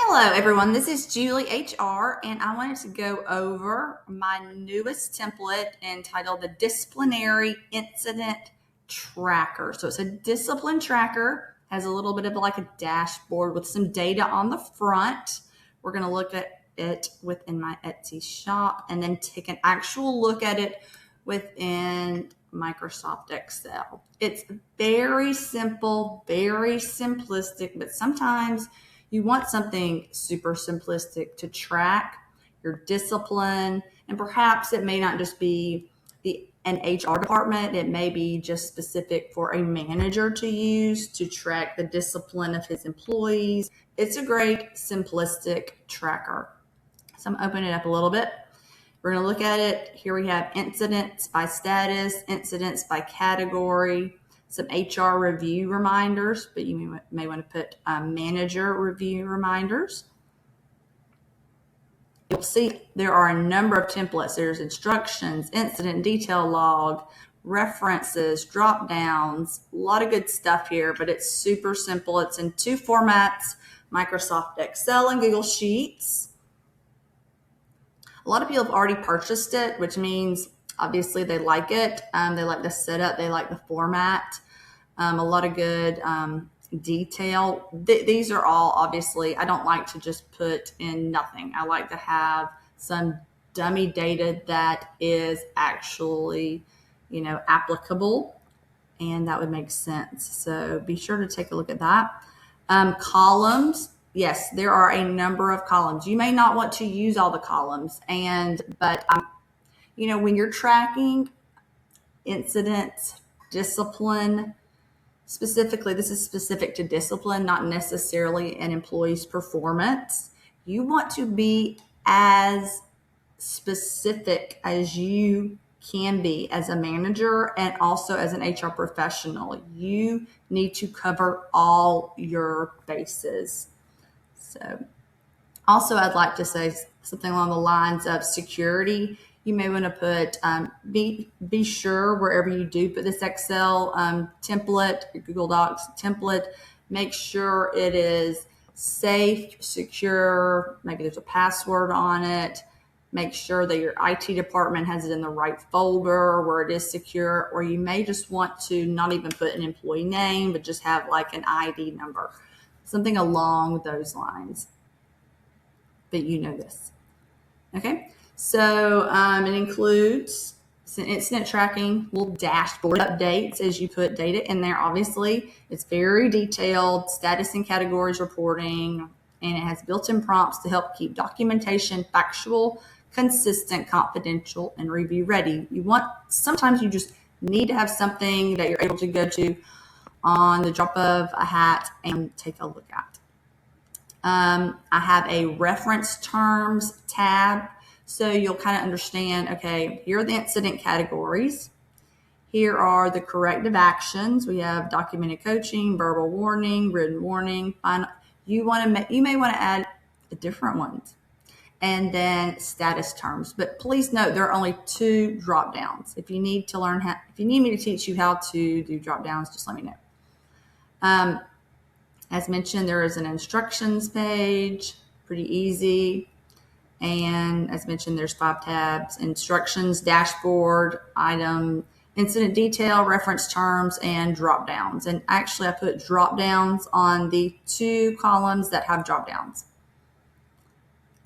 Hello, everyone. This is Julie HR, and I wanted to go over my newest template entitled the Disciplinary Incident Tracker. So it's a discipline tracker, has a little bit of like a dashboard with some data on the front. We're going to look at it within my Etsy shop and then take an actual look at it within Microsoft Excel. It's very simple, very simplistic, but sometimes you want something super simplistic to track your discipline, and perhaps it may not just be an HR department. It may be just specific for a manager to use to track the discipline of his employees. It's a great simplistic tracker. So I'm opening it up a little bit. We're going to look at it. Here we have incidents by status, incidents by category, some HR review reminders, but you may want to put manager review reminders. You'll see there are a number of templates. There's instructions, incident detail log, references, drop downs, a lot of good stuff here, but it's super simple. It's in two formats, Microsoft Excel and Google Sheets. A lot of people have already purchased it, which means obviously they like it. They like the setup. They like the format. A lot of good detail. These are all obviously, I don't like to just put in nothing. I like to have some dummy data that is actually, applicable, and that would make sense. So be sure to take a look at that. Columns. Yes, there are a number of columns. You may not want to use all the columns, but when you're tracking incidents, discipline, specifically, this is specific to discipline, not necessarily an employee's performance. You want to be as specific as you can be as a manager and also as an HR professional. You need to cover all your bases. So also, I'd like to say something along the lines of security. You may want to put, be sure wherever you do put this Excel template, Google Docs template, make sure it is safe, secure, maybe there's a password on it. Make sure that your IT department has it in the right folder where it is secure, or you may just want to not even put an employee name, but just have like an ID number, something along those lines. But you know this. Okay. So it includes incident tracking, little dashboard updates as you put data in there. Obviously, it's very detailed, status and categories reporting, and it has built-in prompts to help keep documentation factual, consistent, confidential, and review ready. Sometimes you just need to have something that you're able to go to on the drop of a hat and take a look at. I have a reference terms tab. So you'll kind of understand, okay, here are the incident categories. Here are the corrective actions. We have documented coaching, verbal warning, written warning. You may want to add different ones. And then status terms. But please note there are only 2 drop downs. If you need me to teach you how to do drop downs, just let me know. As mentioned, there is an instructions page, pretty easy. And as mentioned, there's 5 tabs: instructions, dashboard, item, incident detail, reference terms, and drop downs. And actually I put drop downs on the 2 columns that have drop downs.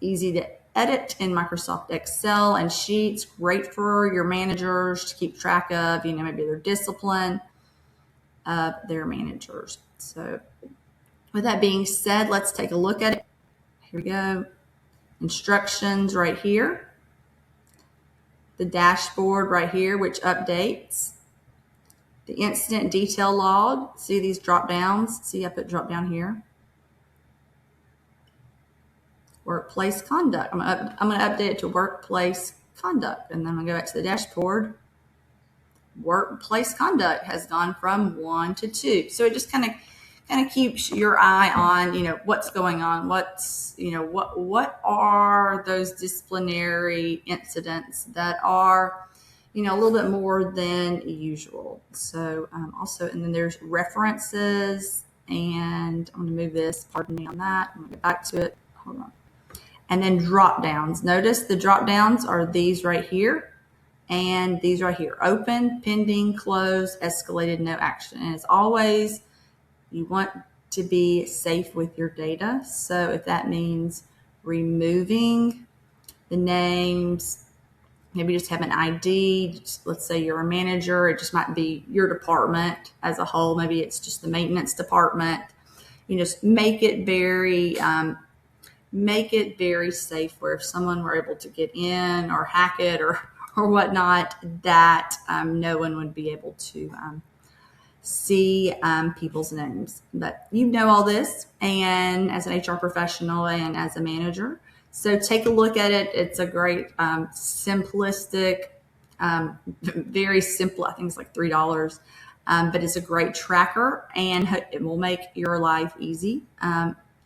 Easy to edit in Microsoft Excel and Sheets, great for your managers to keep track of, maybe their discipline of their managers. So with that being said, let's take a look at it. Here we go. Instructions right here. The dashboard right here, which updates. The incident detail log. See these drop downs? See, I put drop down here. Workplace conduct. I'm going to update it to workplace conduct. And then I'm going to go back to the dashboard. Workplace conduct has gone from 1 to 2. So it just kind of keeps your eye on, what's going on, what are those disciplinary incidents that are, a little bit more than usual. So and then there's references, and I'm going to move this, pardon me on that. I'm going to get back to it. And then drop downs. Notice the drop downs are these right here and these right here. Open, pending, close, escalated, no action. And as always, you want to be safe with your data. So if that means removing the names, maybe just have an ID. Let's say you're a manager. It just might be your department as a whole. Maybe it's just the maintenance department. You just make it very safe, where if someone were able to get in or hack it or whatnot, that no one would be able to see people's names. But you know all this, and as an HR professional and as a manager. So take a look at it. It's a great simplistic, very simple. I think it's like $3. But it's a great tracker, and it will make your life easy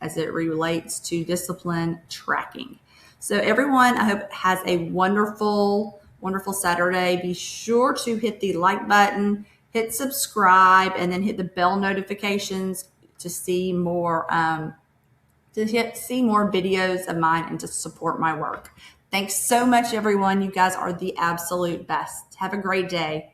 as it relates to discipline tracking. So everyone, I hope has a wonderful, wonderful Saturday. Be sure to hit the like button, hit subscribe, and then hit the bell notifications to see more videos of mine and to support my work. Thanks so much, everyone. You guys are the absolute best. Have a great day.